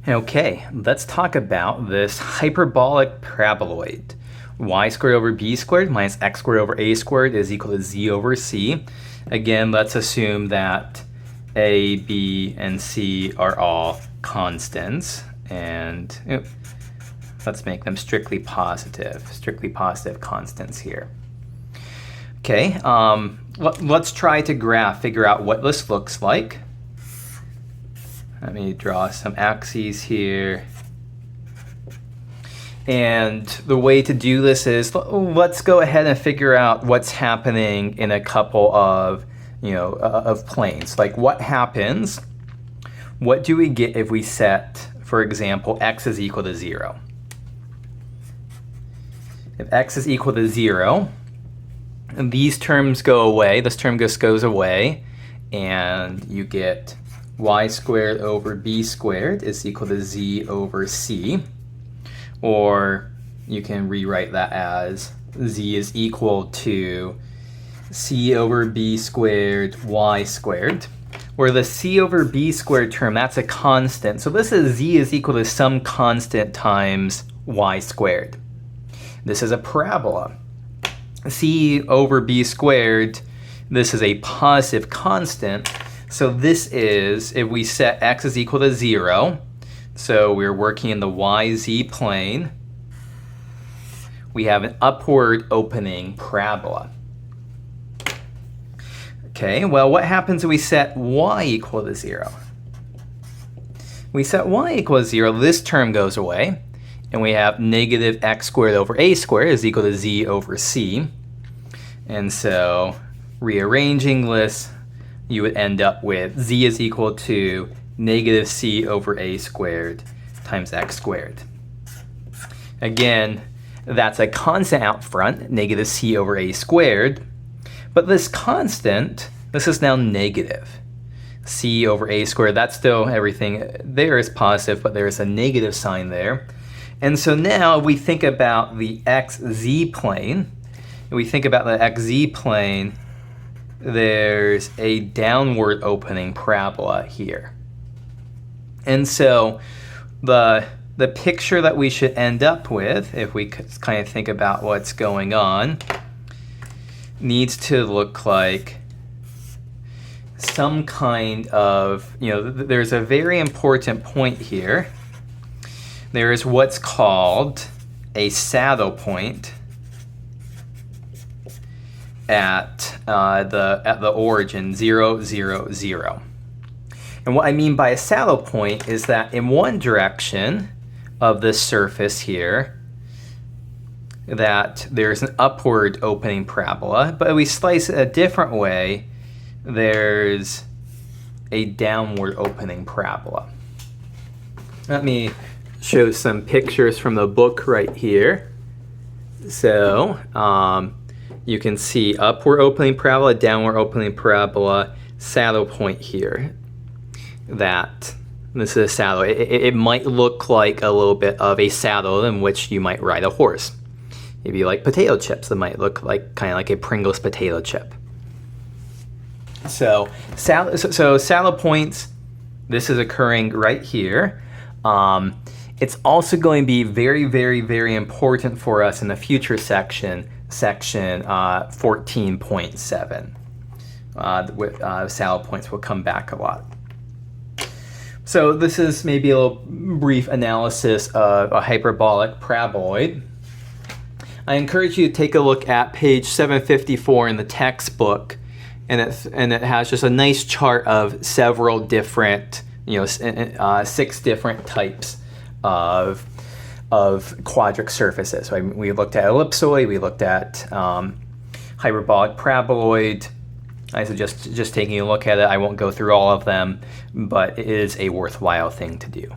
Okay, let's talk about this hyperbolic paraboloid. Y squared over b squared minus x squared over a squared is equal to z over c. Again, let's assume that a, b, and c are all constants, and let's make them strictly positive constants here. Okay, let's try to figure out what this looks like. Let me draw some axes here. And the way to do this is, let's go ahead and figure out what's happening in a couple of, of planes. Like what happens, what do we get if we set, for example, x is equal to 0? If x is equal to 0, and these terms go away, this term just goes away, and you get y squared over b squared is equal to z over c. Or you can rewrite that as z is equal to c over b squared y squared. Where the c over b squared term, that's a constant. So this is z is equal to some constant times y squared. This is a parabola. C over b squared, this is a positive constant. So this is, if we set x is equal to 0, so we're working in the yz plane, we have an upward opening parabola. Okay, well, what happens if we set y equal to 0? We set y equal to 0, this term goes away, and we have negative x squared over a squared is equal to z over c. And so, rearranging this, you would end up with z is equal to negative c over a squared times x squared. Again, that's a constant out front, negative c over a squared. But this constant, this is now negative. C over a squared, that's still everything there is positive, but there is a negative sign there. And so now we think about the xz plane. There's a downward opening parabola here. And so the picture that we should end up with, if we could kind of think about what's going on, needs to look like some kind of, there's a very important point here. There is what's called a saddle point at the origin 0, 0, 0. And what I mean by a saddle point is that in one direction of this surface here, that there's an upward opening parabola, but if we slice it a different way, there's a downward opening parabola. Let me show some pictures from the book right here. So, you can see upward opening parabola, downward opening parabola, saddle point here. This is a saddle. It might look like a little bit of a saddle in which you might ride a horse. Maybe like potato chips, that might look like kind of like a Pringles potato chip. So saddle points, this is occurring right here. It's also going to be very, very, very important for us in the future section 14.7. With saddle points will come back a lot. So this is maybe a little brief analysis of a hyperbolic paraboloid. I encourage you to take a look at page 754 in the textbook, and it has just a nice chart of several different, 6 different types of quadric surfaces. So we looked at ellipsoid, we looked at hyperbolic paraboloid. I suggest just taking a look at it. I won't go through all of them, but it is a worthwhile thing to do.